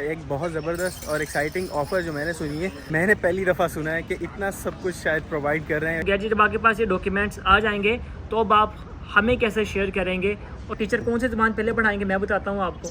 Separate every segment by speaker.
Speaker 1: एक बहुत ज़बरदस्त और एक्साइटिंग ऑफ़र जो मैंने सुनी है, मैंने पहली दफ़ा सुना है कि इतना सब कुछ शायद प्रोवाइड कर रहे हैं।
Speaker 2: गैजेट जब आपके पास ये डॉक्यूमेंट्स आ जाएंगे तो अब आप हमें कैसे शेयर करेंगे और टीचर कौन से ज़बान पहले पढ़ाएंगे मैं बताता हूँ आपको।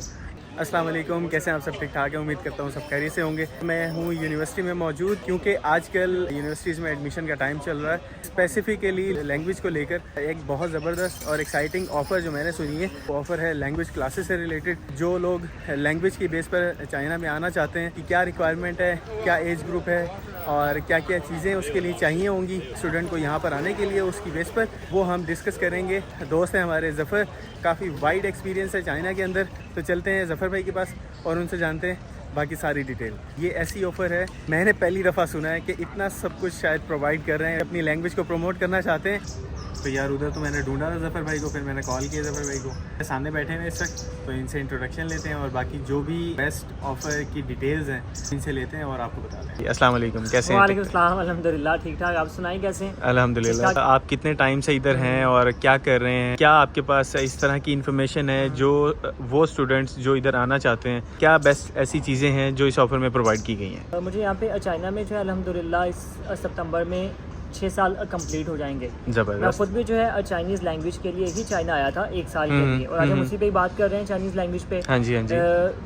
Speaker 1: अस्सलाम वालेकुम, कैसे हैं आप सब? ठीक ठाक है, उम्मीद करता हूँ सब खैरियत से होंगे। मैं हूँ यूनिवर्सिटी में मौजूद, क्योंकि आजकल यूनिवर्सिटीज़ में एडमिशन का टाइम चल रहा है। स्पेसिफिकली लैंग्वेज को लेकर एक बहुत ज़बरदस्त और एक्साइटिंग ऑफ़र जो मैंने सुनी है, वो ऑफ़र है लैंग्वेज क्लासेस से रिलेटेड। जो लोग लैंग्वेज की बेस पर चाइना में आना चाहते हैं कि क्या रिक्वायरमेंट है, क्या एज ग्रुप है और क्या क्या चीज़ें उसके लिए चाहिए होंगी स्टूडेंट को यहाँ पर आने के लिए, उसकी बेस पर वो हम डिस्कस करेंगे। दोस्त हैं हमारे ज़फ़र, काफ़ी वाइड एक्सपीरियंस है चाइना के अंदर, तो चलते हैं ज़फ़र भाई के पास और उनसे जानते हैं बाकी सारी डिटेल। ये ऐसी ऑफ़र है, मैंने पहली दफ़ा सुना है कि इतना सब कुछ शायद प्रोवाइड कर रहे हैं, अपनी लैंग्वेज को प्रमोट करना चाहते हैं। तो यार उधर तो मैंने ढूंढा था ज़फ़र भाई को, फिर मैंने कॉल किया ज़फ़र भाई को। सामने बैठे हैं इस वक्त, तो इनसे इंट्रोडक्शन लेते हैं और बाकी जो भी बेस्ट ऑफ़र की डिटेल्स हैं इनसे लेते हैं और आपको बताते हैं। अस्सलाम वालेकुम, कैसे हैं?
Speaker 2: वालेकुम सलाम, अल्हम्दुलिल्लाह ठीक ठाक। आप सुनाएं कैसे हैं?
Speaker 1: अल्हम्दुलिल्लाह। आप कितने टाइम से इधर हैं और क्या कर रहे हैं? क्या आपके पास इस तरह की इन्फॉर्मेशन है जो वो स्टूडेंट्स जो इधर आना चाहते हैं, क्या बेस्ट ऐसी चीज़ें हैं जो इस ऑफ़र में प्रोवाइड की गई हैं?
Speaker 2: मुझे यहाँ पे चाइना में जो है अल्हम्दुलिल्लाह इस सितंबर में 6 साल कंप्लीट हो जाएंगे। मैं
Speaker 1: ज़बरदस्त।
Speaker 2: खुद भी जो है चाइनीज़ लैंग्वेज के लिए ही चाइना आया था 1 साल के लिए, और आज हम उसी पे ही बात कर रहे हैं चाइनीज़ लैंग्वेज पे।
Speaker 1: हाँ जी, हाँ जी।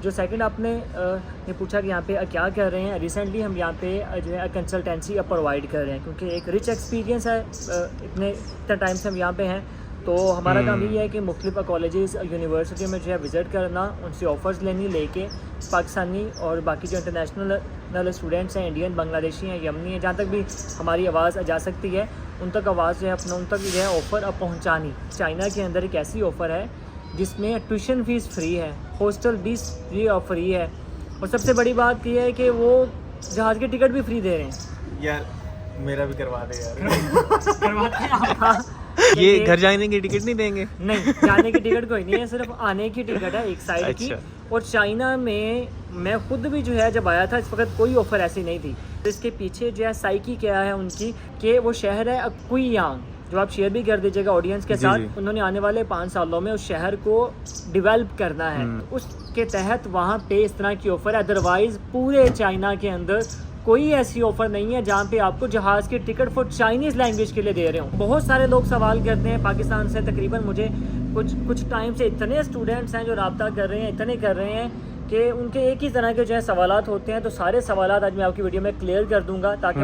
Speaker 2: जो सेकंड आपने ये पूछा कि यहाँ पे क्या कर रहे हैं, रिसेंटली हम यहाँ पे जो है कंसल्टेंसी अब प्रोवाइड कर रहे हैं, क्योंकि एक रिच एक्सपीरियंस है। इतना टाइम से हम यहाँ पे हैं, तो हमारा काम ये है कि मुख्तलिफ कॉलेजेस यूनिवर्सिटी में जो है विज़िट करना, उनसे ऑफ़र्स लेनी, लेके पाकिस्तानी और बाकी जो इंटरनेशनल स्टूडेंट्स हैं, इंडियन, बांग्लादेशी हैं, यमनी हैं, जहाँ तक भी हमारी आवाज़ जा सकती है उन तक आवाज़ जो है अपना उन तक जो है ऑफ़र अब पहुँचानी। चाइना के अंदर एक ऐसी ऑफ़र है जिसमें ट्यूशन फ़ीस फ्री है, हॉस्टल भी फ्री और फ्री है, और सबसे बड़ी बात यह है कि वो जहाज़ की टिकट भी फ्री दे रहे हैं।
Speaker 1: यार मेरा भी करवा दे यार।
Speaker 2: करवाते हैं आप?
Speaker 1: ये घर जाने की टिकट नहीं देंगे?
Speaker 2: नहीं, जाने की टिकट कोई नहीं है, सिर्फ आने की टिकट है एक साइड
Speaker 1: अच्छा।
Speaker 2: की। और चाइना में मैं खुद भी जो है जब आया था, इस वक्त कोई ऑफर ऐसी नहीं थी। इसके पीछे जो है साइकी क्या है उनकी, कि वो शहर है कुइयांग, जो आप शेयर भी कर दीजिएगा ऑडियंस के साथ। उन्होंने आने वाले 5 सालों में उस शहर को डेवलप करना है, उसके तहत वहाँ पे इस तरह की ऑफर है। अदरवाइज पूरे चाइना के अंदर कोई ऐसी ऑफ़र नहीं है जहाँ पे आपको जहाज़ की टिकट फॉर चाइनीज़ लैंग्वेज के लिए दे रहे हो। बहुत सारे लोग सवाल करते हैं पाकिस्तान से, तकरीबन मुझे कुछ टाइम से इतने स्टूडेंट्स हैं जो रब्ता कर रहे हैं, इतने कर रहे हैं कि उनके एक ही तरह के जो है सवालात होते हैं। तो सारे सवालात आज मैं आपकी वीडियो में क्लियर कर दूंगा, ताकि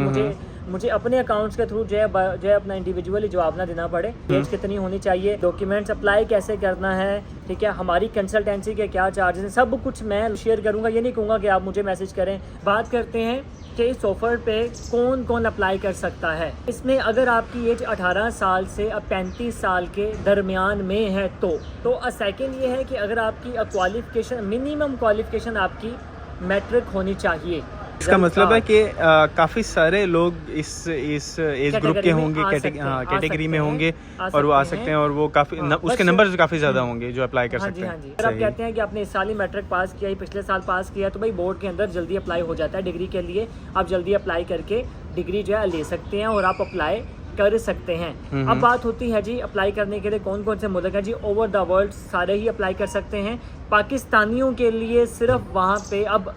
Speaker 2: मुझे अपने अकाउंट्स के थ्रू जो है अपना इंडिविजुअली जवाब ना देना पड़े। एज कितनी होनी चाहिए, डॉक्यूमेंट्स अप्लाई कैसे करना है, ठीक है, हमारी कंसल्टेंसी के क्या चार्जेस हैं, सब कुछ मैं शेयर करूंगा। ये नहीं कहूँगा कि आप मुझे मैसेज करें। बात करते हैं कि इस ऑफ़र पे कौन कौन अप्लाई कर सकता है। इसमें अगर आपकी एज 18 साल से 35 साल के दरमियान में है तो सेकेंड ये है कि अगर आपकी क्वालिफ़िकेशन, मिनिमम क्वालिफ़िकेशन आपकी मैट्रिक होनी चाहिए।
Speaker 1: इसका मतलब है कि काफ़ी सारे लोग इस एज ग्रुप के होंगे, कैटेगरी में होंगे और वो आ सकते हैं, और वो काफ़ी उसके नंबर काफ़ी ज़्यादा होंगे जो अप्लाई कर सकते हैं।
Speaker 2: हाँ जी। अगर आप कहते हैं कि आपने इस साल ही मैट्रिक पास किया, पिछले साल पास किया, तो भाई बोर्ड के अंदर जल्दी अप्लाई हो जाता है डिग्री के लिए। आप जल्दी अप्लाई करके डिग्री जो है ले सकते हैं और आप अप्लाई कर सकते हैं। अब बात होती है जी अप्लाई करने के लिए कौन कौन से मुल्क हैं जी। ओवर द वर्ल्ड सारे ही अप्लाई कर सकते हैं। पाकिस्तानियों के लिए सिर्फ वहाँ पे अब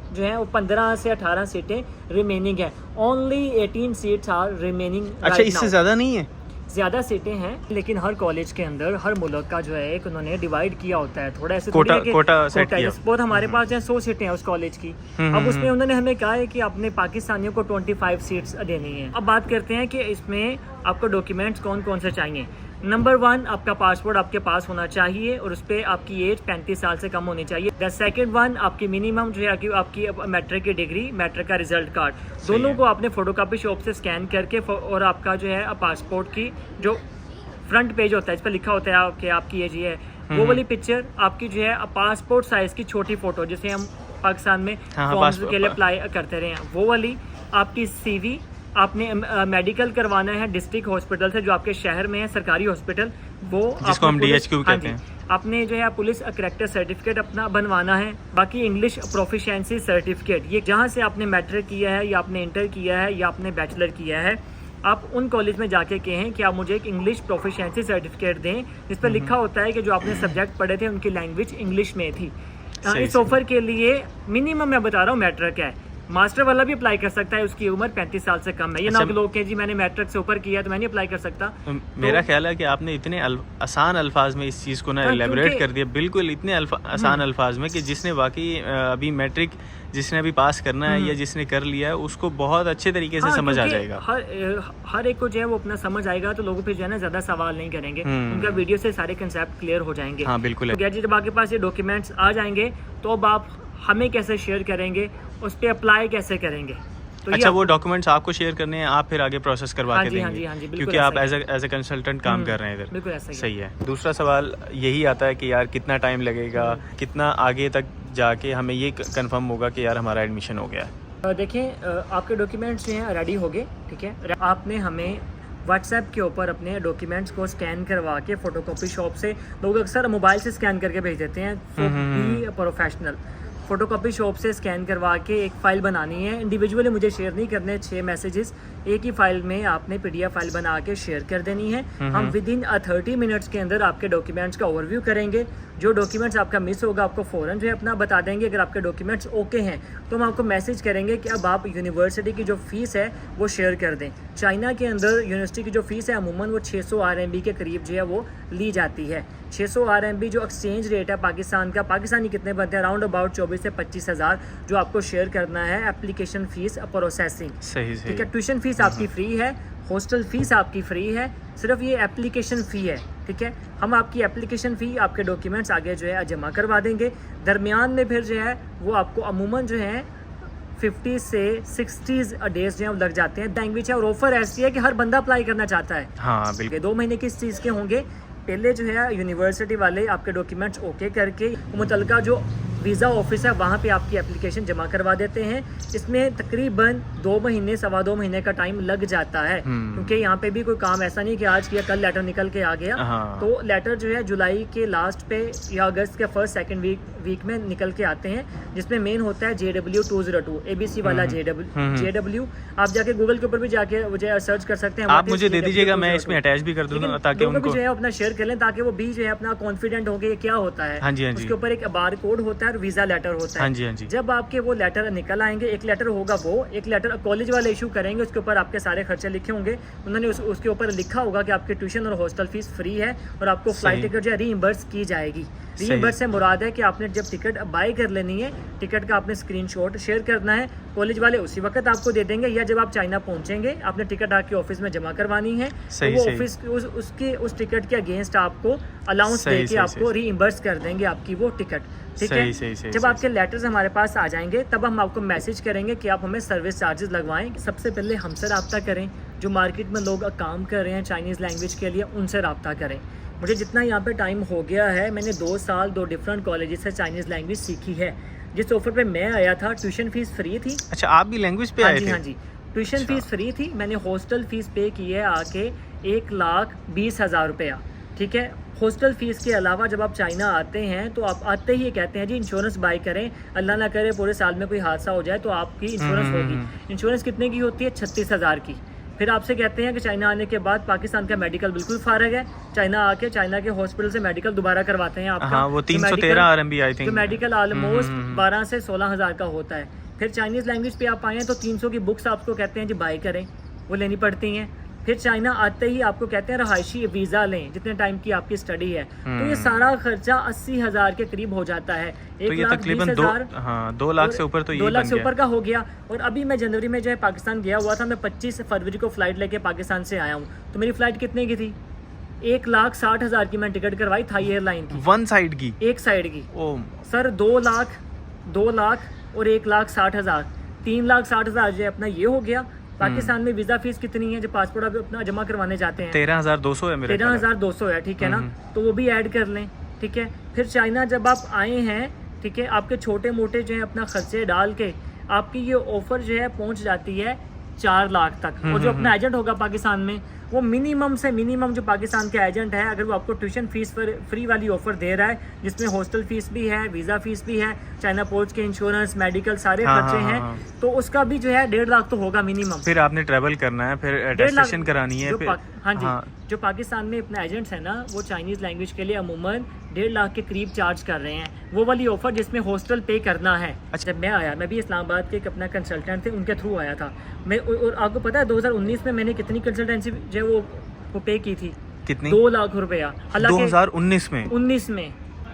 Speaker 2: जो है वो 15 से 18 सीटें रिमेनिंग है। Only 18 seats are remaining.
Speaker 1: अच्छा, इससे ज़्यादा नहीं है?
Speaker 2: ज़्यादा सीटें हैं, लेकिन हर कॉलेज के अंदर हर मुल्क का जो है एक उन्होंने डिवाइड किया होता है, थोड़ा ऐसे
Speaker 1: कोटा सेट किया।
Speaker 2: बहुत हमारे पास जो है 100 सीटें हैं उस कॉलेज की। अब उसमें उन्होंने हमें कहा है कि अपने पाकिस्तानियों को 25 सीट्स देनी है। अब बात करते हैं कि इसमें आपको डॉक्यूमेंट्स कौन कौन से चाहिए। नंबर 1, आपका पासपोर्ट आपके पास होना चाहिए और उस पर आपकी एज 35 साल से कम होनी चाहिए। द सेकंड 1, आपकी मिनिमम जो है आपकी मैट्रिक की डिग्री, मैट्रिक का रिजल्ट कार्ड, दोनों को आपने फोटोकॉपी शॉप से स्कैन करके, और आपका जो है पासपोर्ट की जो फ्रंट पेज होता है, इस पर लिखा होता है कि आपकी एज ये है, वो वाली पिक्चर आपकी जो है पासपोर्ट साइज की छोटी फोटो, जिसे हम पाकिस्तान में फॉर्म्स के लिए अप्लाई करते रहे हैं, वो वाली आपकी CV। आपने मेडिकल करवाना है डिस्ट्रिक्ट हॉस्पिटल से, जो आपके शहर में है, सरकारी हॉस्पिटल, वो
Speaker 1: जिसको हम DHQ कहते हैं।
Speaker 2: आपने जो है पुलिस करेक्टर सर्टिफिकेट अपना बनवाना है। बाकी इंग्लिश प्रोफिशिएंसी सर्टिफिकेट, ये जहाँ से आपने मैट्रिक किया है या आपने इंटर किया है या आपने बैचलर किया है, आप उन कॉलेज में जाके कहें कि आप मुझे एक इंग्लिश प्रोफिशिएंसी सर्टिफिकेट दें, जिस पर लिखा होता है कि जो आपने सब्जेक्ट पढ़े थे उनकी लैंग्वेज इंग्लिश में थी। इस ऑफर के लिए मिनिमम मैं बता रहा हूँ मैट्रिक है, मास्टर वाला भी अप्लाई कर सकता है, उसकी उम्र 35 साल से कम है। ये ना कि लोग कहें जी मैंने मैट्रिक से ऊपर किया तो मैं नहीं अप्लाई कर सकता।
Speaker 1: मेरा ख्याल है कि आपने इतने आसान अल्फाज में इस चीज़ को ना एलेबोरेट कर दिया, बिल्कुल इतने आसान अल्फाज में कि जिसने वाकई अभी मैट्रिक जिसने अभी पास करना है या जिसने कर लिया है उसको बहुत अच्छे तरीके से समझ आ जाएगा।
Speaker 2: हर एक को जो है वो अपना समझ आएगा, तो लोगों पे जो है ना ज़्यादा सवाल नहीं करेंगे, उनका वीडियो से सारे कंसेप्ट क्लियर हो जाएंगे।
Speaker 1: हाँ बिल्कुल।
Speaker 2: तो जब आपके पास ये डॉक्यूमेंट्स आ जाएंगे तो अब आप हमें कैसे शेयर करेंगे, उस पर अप्लाई कैसे करेंगे। तो
Speaker 1: अच्छा, वो डॉक्यूमेंट्स आपको शेयर करने हैं, आप फिर आगे प्रोसेस करवा के देंगे?
Speaker 2: हाँ जी,
Speaker 1: क्योंकि आप एज ए कंसल्टेंट काम कर रहे हैं इधर।
Speaker 2: बिल्कुल ऐसा ही
Speaker 1: सही है। दूसरा सवाल यही आता है कि यार कितना टाइम लगेगा, कितना आगे तक जाके हमें ये कंफर्म होगा कि यार हमारा एडमिशन हो गया है?
Speaker 2: देखें, आपके डॉक्यूमेंट्स जो हैं रेडी हो गए, ठीक है। आपने हमें व्हाट्सएप के ऊपर अपने डॉक्यूमेंट्स को स्कैन करवा के फोटोकॉपी शॉप से, लोग अक्सर मोबाइल से स्कैन करके भेज देते हैं, तो बी प्रोफेशनल। फोटोकॉपी शॉप से स्कैन करवा के एक फ़ाइल बनानी है, इंडिविजुअली मुझे शेयर नहीं करने, 6 मैसेजेस एक ही फाइल में आपने PDF फाइल बना के शेयर कर देनी है। हम विद इन 30 मिनट्स के अंदर आपके डॉक्यूमेंट्स का ओवरव्यू करेंगे। जो डॉक्यूमेंट्स आपका मिस होगा आपको फ़ौरन जो है अपना बता देंगे। अगर आपके डॉक्यूमेंट्स ओके हैं तो हम आपको मैसेज करेंगे कि अब आप यूनिवर्सिटी की जो फ़ीस है वो शेयर कर दें। चाइना के अंदर यूनिवर्सिटी की जो फ़ीस है अमूमन वो 600 RMB के करीब जो है वो ली जाती है। 600 RMB जो एक्सचेंज रेट है पाकिस्तान का, पाकिस्तानी कितने बनते हैं, अराउंड अबाउट 24 से 25 हज़ार जो आपको शेयर करना है एप्लीकेशन फ़ीस प्रोसेसिंग।
Speaker 1: सही
Speaker 2: ठीक है। ट्यूशन फ़ीस आपकी फ्री है, हॉस्टल फ़ीस आपकी फ्री है, सिर्फ ये एप्लीकेशन फ़ी है। ठीक है। हम आपकी एप्लीकेशन फ़ी, आपके डॉक्यूमेंट्स आगे जो है जमा करवा देंगे। दरमियान में फिर जो है वो आपको अमूमन जो है 50 से 60 डेज जो है लग जाते हैं। लैंग्वेज है और ऑफर ऐसी है कि हर बंदा अप्लाई करना चाहता है।
Speaker 1: हाँ बिल्कुल।
Speaker 2: 2 महीने किस चीज़ के होंगे, पहले जो है यूनिवर्सिटी वाले आपके डॉक्यूमेंट्स ओके करके मुतलका जो वीज़ा ऑफिस है वहाँ पे आपकी एप्लीकेशन जमा करवा देते हैं। इसमें तकरीबन 2 महीने 2.25 महीने का टाइम लग जाता है, क्योंकि यहाँ पे भी कोई काम ऐसा नहीं कि आज किया कल लेटर निकल के आ गया। तो लेटर जो है जुलाई के लास्ट पे या अगस्त के फर्स्ट सेकंड वीक में निकल के आते हैं, जिसमें मेन होता है JW 202 ABC वाला JW। आप जाके गूगल के ऊपर भी जाके मुझे सर्च कर सकते हैं।
Speaker 1: आप मुझे दे दीजिएगा, मैं इसमें अटैच भी कर दूंगा ताकि उनको
Speaker 2: जो है अपना शेयर कर लें, ताकि वो भी जो है अपना कॉन्फिडेंट हो गए क्या होता है।
Speaker 1: हाँ जी, हाँ जी।
Speaker 2: उसके ऊपर एक बार कोड होता है और वीज़ा लेटर होता है।
Speaker 1: हाँ जी, हाँ जी।
Speaker 2: जब आपके वो लेटर निकल आएंगे, एक लेटर होगा वो, एक लेटर कॉलेज वाले इशू करेंगे, उसके ऊपर आपके सारे खर्चे लिखे होंगे। उन्होंने उसके ऊपर लिखा होगा कि आपकी ट्यूशन और हॉस्टल फीस फ्री है और आपको फ्लाइट टिकट जो है रीइंबर्स की जाएगी। रीइंबर्स से मुराद है कि आपने जब टिकट बाय कर लेनी है, टिकट का आपने स्क्रीनशॉट शेयर करना है, कॉलेज वाले उसी वक्त आपको दे देंगे, या जब आप चाइना पहुंचेंगे आपने टिकट आके ऑफिस में जमा करवानी है। तो वो ऑफिस उस टिकट के अगेंस्ट आपको अलाउंस देके आपको रीइंबर्स कर देंगे आपकी वो टिकट। ठीक है। जब आपके लेटर्स हमारे पास आ जाएंगे तब हम आपको मैसेज करेंगे कि आप हमें सर्विस चार्जेस लगवाएं। सबसे पहले हमसे रब्ता करें, जो मार्केट में लोग काम कर रहे हैं चाइनीज़ लैंग्वेज के लिए उनसे रब्ता करें। मुझे जितना यहाँ पे टाइम हो गया है, मैंने 2 साल 2 डिफरेंट कॉलेजेस से चाइनीज़ लैंग्वेज सीखी है। जिस ऑफर पे मैं आया था ट्यूशन फीस फ्री थी।
Speaker 1: अच्छा, आप भी लैंग्वेज पे आए थे?
Speaker 2: हाँ जी, ट्यूशन फीस फ्री थी। मैंने हॉस्टल फीस पे की है आके 1,20,000 रुपया। ठीक है। हॉस्टल फीस के अलावा जब आप चाइना आते हैं तो आप आते ही कहते हैं जी इंश्योरेंस बाय करें, अल्लाह ना करे पूरे साल में कोई हादसा हो जाए तो आपकी इंश्योरेंस होगी। इंश्योरेंस कितने की होती है? 36,000 की। फिर आपसे कहते हैं कि चाइना आने के बाद पाकिस्तान का मेडिकल बिल्कुल फारग है, चाइना आके चाइना के हॉस्पिटल से मेडिकल दोबारा करवाते हैं आपका।
Speaker 1: हाँ, वो 313 RMB आई थिंक।
Speaker 2: तो मेडिकल ऑलमोस्ट 12 से 16,000 का होता है। फिर चाइनीज़ लैंग्वेज पे आप आए तो 300 की बुक्स आपको कहते हैं जी बाय करें, वो लेनी पड़ती हैं। फिर चाइना आते ही आपको कहते हैं रहायशी वीज़ा लें जितने टाइम की आपकी स्टडी है। तो ये सारा खर्चा 80,000 के करीब हो जाता है।
Speaker 1: तो ये तकरीबन 2 लाख से ऊपर, तो ये
Speaker 2: 2 लाख से ऊपर का हो गया। और अभी मैं जनवरी में जो है पाकिस्तान गया हुआ था, मैं 25 फरवरी को फ्लाइट लेके पाकिस्तान से आया हूँ। तो मेरी फ्लाइट कितने की थी? 1,60,000 की मैं टिकट करवाई थाई एयरलाइन की।
Speaker 1: वन साइड की? एक
Speaker 2: साइड की।
Speaker 1: ओह
Speaker 2: सर 2 लाख और 1,60,000, 3,60,000 जो है अपना ये हो गया। पाकिस्तान में वीज़ा फीस कितनी है? जो पासपोर्ट आप अपना जमा करवाने जाते हैं
Speaker 1: 13,200 है मेरा।
Speaker 2: 13,200 है। ठीक है ना, तो वो भी ऐड कर लें। ठीक है। फिर चाइना जब आप आए हैं, ठीक है, आपके छोटे मोटे जो है अपना खर्चे डाल के आपकी ये ऑफर जो है पहुंच जाती है 4 लाख तक। और जो अपना एजेंट होगा पाकिस्तान में, वो मिनिमम से मिनिमम जो पाकिस्तान का एजेंट है, अगर वो आपको ट्यूशन फीस पर फ्री वाली ऑफर दे रहा है जिसमें हॉस्टल फीस भी है, वीज़ा फीस भी है, चाइना पोर्ट्स के इंश्योरेंस, मेडिकल सारे खर्चे हैं, तो उसका भी जो है 1.5 लाख तो होगा मिनिमम।
Speaker 1: फिर आपने ट्रैवल करना है, फिर अटेस्टेशन करानी है।
Speaker 2: हाँ जी, जो पाकिस्तान में अपने एजेंट्स हैं ना, वो चाइनीज़ लैंग्वेज के लिए अमूमन 1.5 लाख के करीब चार्ज कर रहे हैं, वो वाली ऑफर जिसमें हॉस्टल पे करना है।
Speaker 1: अच्छा।
Speaker 2: जब मैं आया, मैं भी इस्लामाबाद के एक अपना कंसल्टेंट थे, उनके थ्रू आया था मैं। और आपको पता है 2019 में मैंने कितनी कंसल्टेंसी जो है वो पे की थी?
Speaker 1: कितनी?
Speaker 2: 2 लाख रुपया। हालांकि
Speaker 1: 2019 में?
Speaker 2: 19 में।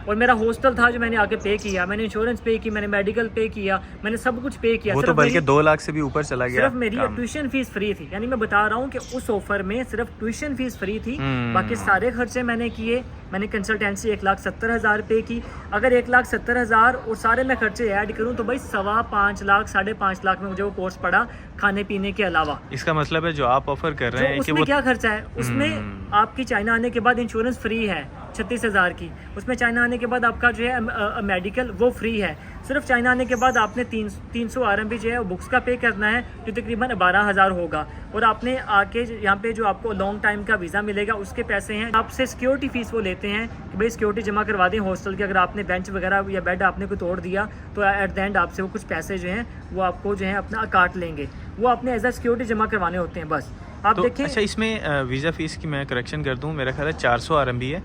Speaker 2: और मेरा हॉस्टल था जो मैंने आके पे किया, मैंने इंश्योरेंस पे की, मैंने मेडिकल पे किया, मैंने सब कुछ पे किया।
Speaker 1: वो तो बल्कि 2 लाख से भी ऊपर चला गया।
Speaker 2: सिर्फ मेरी ट्यूशन फीस फ्री थी। यानी मैं बता रहा हूँ कि उस ऑफर में सिर्फ ट्यूशन फीस फ्री थी, बाकी सारे खर्चे मैंने किए। मैंने कंसल्टेंसी 1,70,000 पे की। अगर 1,70,000 और सारे मैं खर्चे ऐड करूँ तो भाई 5.25 लाख 5.5 लाख में मुझे वो कोर्स पड़ा, खाने पीने के अलावा।
Speaker 1: इसका मतलब है जो आप ऑफर कर रहे हैं कि
Speaker 2: उसमें
Speaker 1: वो
Speaker 2: क्या खर्चा है? उसमें आपकी चाइना आने के बाद इंश्योरेंस फ्री है 36,000 की। उसमें चाइना आने के बाद आपका जो है मेडिकल वो फ्री है। सिर्फ चाइना आने के बाद आपने 300 RMB जो है बुक्स का पे करना है, जो तकरीबन 12,000 होगा। और आपने आके यहाँ पे जो आपको लॉन्ग टाइम का वीज़ा मिलेगा उसके पैसे हैं। आपसे सिक्योरिटी फीस वो लेते हैं कि भाई सिक्योरिटी जमा करवा दें हॉस्टल की। अगर आपने बेंच वगैरह या बेड आपने कोई तोड़ दिया तो एट द एंड आपसे वो कुछ पैसे जो हैं वो आपको जो है अपना काट लेंगे। वो आपने एज अ सिक्योरिटी जमा करवाने होते हैं बस। आप
Speaker 1: तो
Speaker 2: देखें।
Speaker 1: अच्छा, इसमें वीज़ा फ़ीस की मैं करेक्शन कर दूं, मेरा ख्याल है 400 RMB है,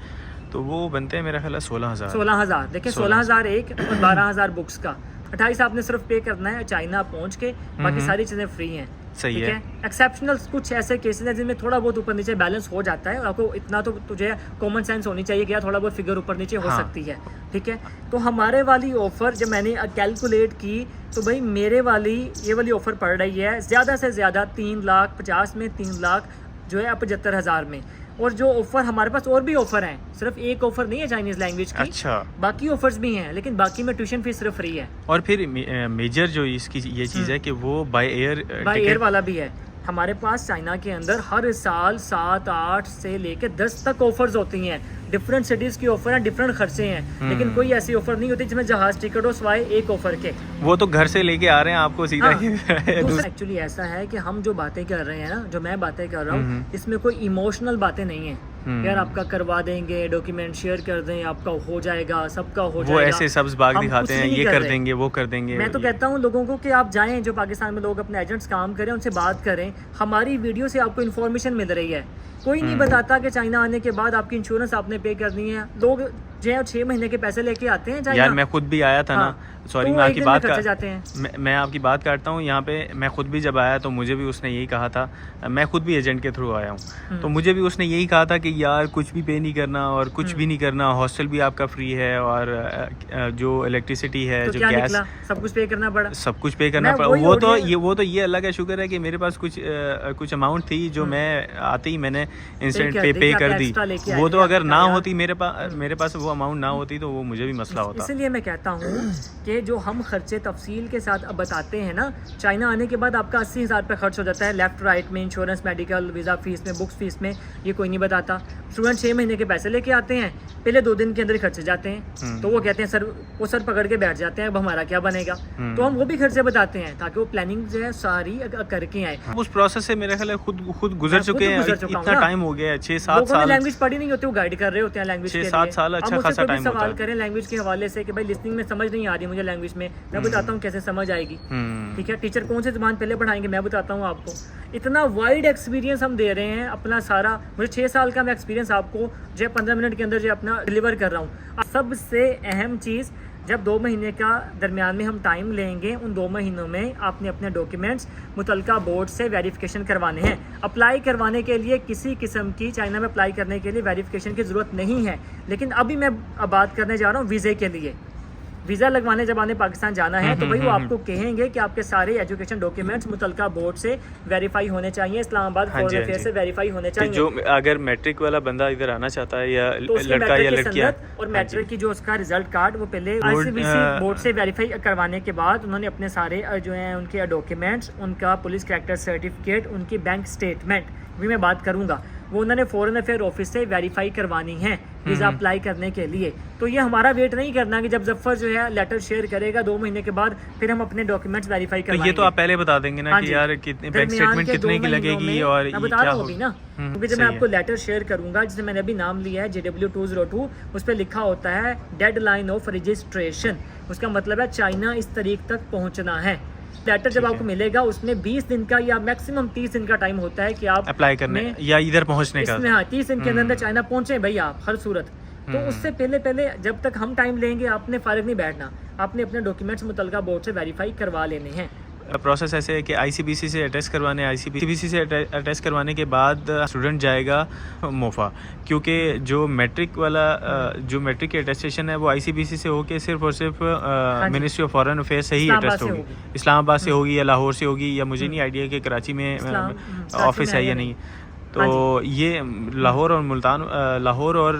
Speaker 1: तो वो बनते हैं मेरा ख्याल है 16,000।
Speaker 2: देखें 16,000 एक और 12,000 बुक्स का। 28 आपने सिर्फ पे करना है चाइना पहुंच के, बाकी सारी चीज़ें फ्री हैं।
Speaker 1: सही है।
Speaker 2: एक्सेप्शनल कुछ ऐसे केसेस हैं जिनमें थोड़ा बहुत ऊपर नीचे बैलेंस हो जाता है। आपको इतना तो तुझे कॉमन सेंस होनी चाहिए कि यार थोड़ा बहुत फिगर ऊपर नीचे हो सकती है, ठीक है। तो हमारे वाली ऑफर जब मैंने कैलकुलेट की तो भाई मेरे वाली ये वाली ऑफर पड़ रही है ज़्यादा से ज़्यादा 3,50,000 में, 3,00,000 जो है 75,000 में। और जो ऑफर हमारे पास और भी ऑफर हैं, सिर्फ एक ऑफर नहीं है चाइनीज लैंग्वेज की।
Speaker 1: अच्छा।
Speaker 2: बाकी ऑफर्स भी हैं, लेकिन बाकी में ट्यूशन फीस सिर्फ फ्री है।
Speaker 1: और फिर मेजर जो इसकी ये चीज़ है कि वो बाय एयर
Speaker 2: वाला भी है। हमारे पास चाइना के अंदर हर साल 7, 8 से लेके 10 तक ऑफर्स होती हैं। डिफरेंट सिटीज की ऑफर है, डिफरेंट खर्चे हैं, लेकिन कोई ऐसी ऑफर नहीं होती जिसमें जहाज टिकट हो सिवाय एक ऑफर के।
Speaker 1: वो तो घर से लेके आ रहे हैं आपको सीधा।
Speaker 2: एक्चुअली ऐसा है कि हम जो बातें कर रहे हैं ना, जो मैं बातें कर रहा हूँ, इसमें कोई इमोशनल बातें नहीं है यार आपका करवा देंगे, डॉक्यूमेंट शेयर कर दें, आपका हो जाएगा, सबका हो जाएगा।
Speaker 1: वो ऐसे सब्ज बाग दिखाते हैं, ये कर देंगे, वो कर देंगे।
Speaker 2: मैं तो कहता हूँ लोगों को कि आप जाएं, जो पाकिस्तान में लोग अपने एजेंट्स काम करें उनसे बात करें। हमारी वीडियो से आपको इन्फॉर्मेशन मिल रही है। कोई नहीं बताता कि चाइना आने के बाद आपकी इंश्योरेंस आपने पे करनी है। लोग जो है 6 महीने के पैसे लेके आते हैं चाइना।
Speaker 1: यार मैं खुद भी आया था ना, सॉरी मैं आपकी बात
Speaker 2: जाते हैं।
Speaker 1: मैं आपकी बात काटता हूँ यहाँ पे। मैं खुद भी जब आया तो मुझे भी उसने यही कहा था, मैं खुद भी एजेंट के थ्रू आया हूँ, तो मुझे भी उसने यही कहा था कि यार कुछ भी पे नहीं करना और कुछ भी नहीं करना, हॉस्टल भी आपका फ्री है और जो इलेक्ट्रिसिटी है,
Speaker 2: तो
Speaker 1: जो
Speaker 2: क्या
Speaker 1: गैस,
Speaker 2: सब कुछ पे करना पड़ा।
Speaker 1: सब कुछ पे करना पड़ा। वो तो ये अल्लाह का शुक्र है कि मेरे पास कुछ अमाउंट थी जो मैं आते ही मैंने इंस्टेंट पे कर दी। वो तो अगर ना होती मेरे पास वो अमाउंट ना होती तो वो मुझे भी मसला होता।
Speaker 2: इसलिए मैं कहता हूँ कि जो हम खर्चे तफसील के साथ अब बताते हैं ना, चाइना आने के बाद आपका 80,000 रुपये खर्च हो जाता है लेफ्ट राइट में, इंश्योरेंस, मेडिकल, वीज़ा फीस में, बुक्स फीस में, ये कोई नहीं बताता। स्टूडेंट 6 महीने के पैसे लेके आते हैं, पहले 2 दिन के अंदर खर्चे जाते हैं, तो वो कहते हैं सर पकड़ के बैठ जाते हैं अब हमारा क्या बनेगा। तो हम वो भी खर्चे बताते हैं ताकि वो प्लानिंग जो है सारी करके आए।
Speaker 1: उस प्रोसेस से मेरे ख्याल खुद गुजर चुके हैं। इतना टाइम हो गया है, 6-7 साल।
Speaker 2: लैंग्वेज पढ़ी नहीं होती, वो गाइड कर रहे होते हैं लैंग्वेज के लिए।
Speaker 1: 6-7 साल अच्छा खासा टाइम होता है।
Speaker 2: सवाल करें लैंग्वेज के हवाले से कि भाई लिसनिंग में समझ नहीं आ रही मुझे लैंग्वेज में, मैं बताता हूँ कैसे समझ आएगी, ठीक है। टीचर कौन से ज़बान पहले पढ़ाएंगे मैं बताता हूँ आपको। इतना वाइड एक्सपीरियंस हम दे रहे हैं अपना सारा। मुझे 6 साल का मैं एक्सपीरियंस आपको जो 15 मिनट के अंदर जो अपना डिलीवर कर रहा हूँ। सबसे अहम चीज़, जब 2 महीने का दरमियान में हम टाइम लेंगे, उन 2 महीनों में आपने अपने डॉक्यूमेंट्स मुतलका बोर्ड से वेरिफिकेशन करवाने हैं। अप्लाई करवाने के लिए किसी किस्म की चाइना में अप्लाई करने के लिए वेरिफिकेशन की ज़रूरत नहीं है, लेकिन अभी मैं बात करने जा रहा हूँ वीज़े के लिए। वीज़ा लगवाने जब आने पाकिस्तान जाना है तो भाई वो आपको कहेंगे कि आपके सारे एजुकेशन डॉक्यूमेंट्स मुतलका बोर्ड से वेरीफाई होने चाहिए, इस्लामाबाद फॉरेन अफेयर से वेरीफाई होने चाहिए।
Speaker 1: जो अगर मैट्रिक वाला बंदा इधर आना चाहता है या लड़का या लड़कियां,
Speaker 2: और मैट्रिक की जो उसका रिजल्ट कार्ड वो पहले ICBC बोर्ड से वेरीफाई करवाने के बाद उन्होंने अपने सारे जो है उनके डॉक्यूमेंट्स, उनका पुलिस कैरेक्टर सर्टिफिकेट, उनकी बैंक स्टेटमेंट भी मैं बात करूंगा, वो उन्होंने फॉरेन अफेयर ऑफिस से वेरीफाई करवानी है वीज़ा अप्लाई करने के लिए। तो ये हमारा वेट नहीं करना कि जब जफर जो है लेटर शेयर करेगा 2 महीने के बाद फिर हम अपने डॉक्यूमेंट्स वेरीफाई करवाएंगे।
Speaker 1: ये तो आप पहले बता देंगे ना कि यार कितने बैंक स्टेटमेंट कितने की लगेगी और
Speaker 2: मैं बता रहा हूँ अभी ना, क्योंकि जब मैं आपको लेटर शेयर करूंगा जिसे मैंने अभी नाम लिया है JW202, उस पर लिखा होता है डेडलाइन ऑफ रजिस्ट्रेशन। उसका मतलब है चाइना इस तारीख तक पहुँचना है। लेटर जब आपको मिलेगा उसमें 20 दिन का या मैक्सिमम 30 दिन का टाइम होता है कि आप
Speaker 1: अप्लाई करने या इधर पहुंचने का।
Speaker 2: हाँ, 30 दिन के अंदर चाइना पहुंचे भाई आप हर सूरत। तो उससे पहले जब तक हम टाइम लेंगे आपने फारिग नहीं बैठना, आपने अपने डॉक्यूमेंट्स मुतलका बोर्ड से वेरीफाई करवा लेने हैं।
Speaker 1: प्रोसेस ऐसे है कि आईसीबीसी से अटेस्ट करवाने, आईसीबीसी से अटेस्ट करवाने के बाद स्टूडेंट जाएगा मोफा, क्योंकि जो मैट्रिक वाला जो मैट्रिक की अटेस्टेशन है वो आईसीबीसी से होके सिर्फ और सिर्फ मिनिस्ट्री ऑफ फॉरेन अफेयर्स से ही अटेस्ट होगी। इस्लामाबाद से होगी या लाहौर से होगी, या मुझे नहीं आइडिया कि कराची में ऑफिस है या नहीं। तो ये लाहौर और मुल्तान, लाहौर और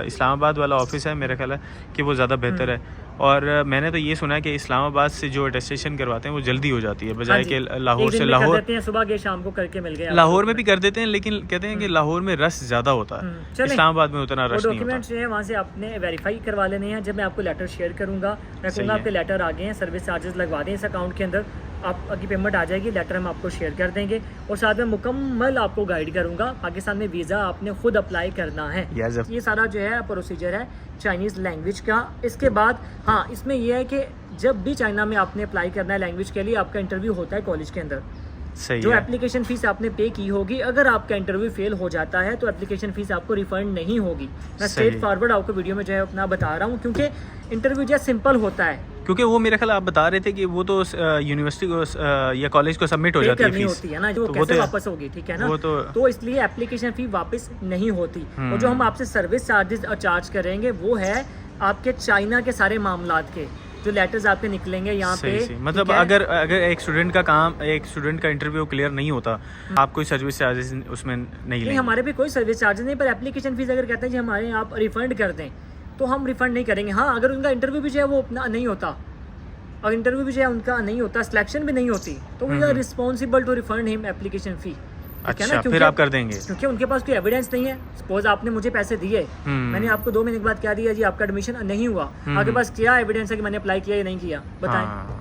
Speaker 1: इस्लामाबाद वाला ऑफिस है, मेरा ख्याल है कि वो ज़्यादा बेहतर है। और मैंने तो ये सुना है कि इस्लामाबाद से जो अटेस्टेशन करवाते हैं वो जल्दी हो जाती है, बजाय कि लाहौर से। लाहौर
Speaker 2: सुबह के शाम को करके मिल गया,
Speaker 1: लाहौर में भी कर देते हैं, लेकिन कहते हैं कि लाहौर में रश ज़्यादा होता है, इस्लामाबाद में उतना रश नहीं होता।
Speaker 2: डॉक्यूमेंट्स जो है वहाँ से आपने वेरीफाई करवा लेने हैं। जब मैं आपको लेटर शेयर करूँगा, मैं कहूँगा आपके लेटर आ गए हैं, सर्विस चार्जेस लगवा दें इस अकाउंट के अंदर, आपकी पेमेंट आ जाएगी, लेटर हम आपको शेयर कर देंगे और साथ में मुकम्मल आपको गाइड करूँगा। पाकिस्तान में वीज़ा आपने खुद अप्लाई करना है। ये सारा जो है प्रोसीजर है चाइनीज़ लैंग्वेज का। इसके बाद हाँ, इसमें यह है कि जब भी चाइना में आपने अप्लाई करना है लैंग्वेज के लिए, आपका इंटरव्यू होता है कॉलेज के अंदर। जो एप्लीकेशन फ़ीस आपने पे की होगी, अगर आपका इंटरव्यू फेल हो जाता है तो एप्लीकेशन फ़ीस आपको रिफंड नहीं होगी। मैं स्ट्रेट फॉरवर्ड आपको वीडियो में जो है अपना बता रहा हूँ, क्योंकि इंटरव्यू जो है सिंपल होता है।
Speaker 1: क्योंकि वो मेरे ख्याल आप बता रहे थे कि वो तो यूनिवर्सिटी को या कॉलेज को सबमिट हो जाती है फीस,
Speaker 2: होती है ना, जो कैसे वापस होगी, ठीक है ना। वो तो इसलिए एप्लीकेशन फ़ी वापस नहीं होती। और जो हम आपसे सर्विस चार्जेस चार्ज करेंगे वो है आपके चाइना के सारे मामलात के, जो लेटर्स आपके निकलेंगे यहाँ पे।
Speaker 1: मतलब अगर एक स्टूडेंट का इंटरव्यू क्लियर नहीं होता, आप कोई सर्विस चार्जेस उसमें नहीं लेंगे?
Speaker 2: हमारे भी कोई सर्विस चार्जेस नहीं, पर एप्लीकेशन फीस अगर कहते हैं कि हमारे आप रिफंड कर दें तो हम रिफंड नहीं करेंगे। हाँ, अगर उनका इंटरव्यू भी जो है वो अपना नहीं होता, और इंटरव्यू भी जो है उनका नहीं होता, सिलेक्शन भी नहीं होती, तो we are responsible to refund him application fee.
Speaker 1: अच्छा, फिर आप कर देंगे?
Speaker 2: क्योंकि उनके पास कोई एविडेंस नहीं है। सपोज आपने मुझे पैसे दिए, मैंने आपको 2 महीने के बाद क्या दिया जी, आपका एडमिशन नहीं हुआ, आपके पास क्या एविडेंस है कि मैंने अप्लाई किया या नहीं किया? बताएं।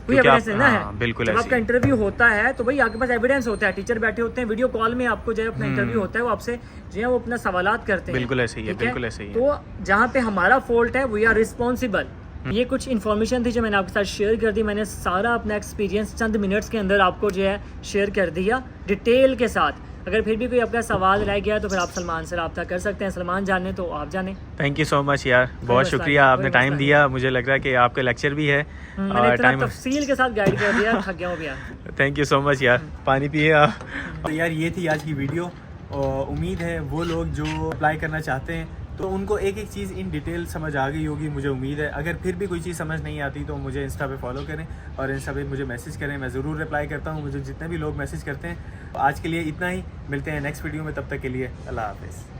Speaker 2: कोई एविडेंस नहीं ना है।
Speaker 1: बिल्कुल।
Speaker 2: जब आपका इंटरव्यू होता है तो भाई आपके पास एविडेंस होता है, टीचर बैठे होते हैं, वीडियो कॉल में आपको जो है अपना इंटरव्यू होता है, वो आपसे जो है वो अपना सवालात करते हैं।
Speaker 1: बिल्कुल ऐसे ही है, बिल्कुल ऐसे ही है।
Speaker 2: तो जहाँ पे हमारा फॉल्ट है, वी आर रिस्पॉन्सिबल। ये कुछ इन्फॉर्मेशन थी जो मैंने आपके साथ शेयर कर दी। मैंने सारा अपना एक्सपीरियंस चंद मिनट्स के अंदर आपको जो है शेयर कर दिया डिटेल के साथ। अगर फिर भी कोई आपका सवाल रह गया तो फिर आप सलमान से रब्ता कर सकते हैं। सलमान जाने तो आप जाने।
Speaker 1: थैंक यू सो मच यार, बहुत शुक्रिया, आपने टाइम दिया। मुझे लग रहा है कि आपका लेक्चर भी है
Speaker 2: और टाइम तफसील के साथ गाइड कर दिया, थक गया हूं यार।
Speaker 1: थैंक यू सो मच यार, पानी पिए आप। तो यार ये थी आज की वीडियो, और उम्मीद है वो लोग जो अप्लाई करना चाहते हैं तो उनको एक एक चीज़ इन डिटेल समझ आ गई होगी, मुझे उम्मीद है। अगर फिर भी कोई चीज़ समझ नहीं आती तो मुझे इंस्टा पे फॉलो करें और इंस्टा पे मुझे मैसेज करें, मैं ज़रूर रिप्लाई करता हूँ, मुझे जितने भी लोग मैसेज करते हैं। आज के लिए इतना ही, मिलते हैं नेक्स्ट वीडियो में, तब तक के लिए अल्लाह हाफ़िज़।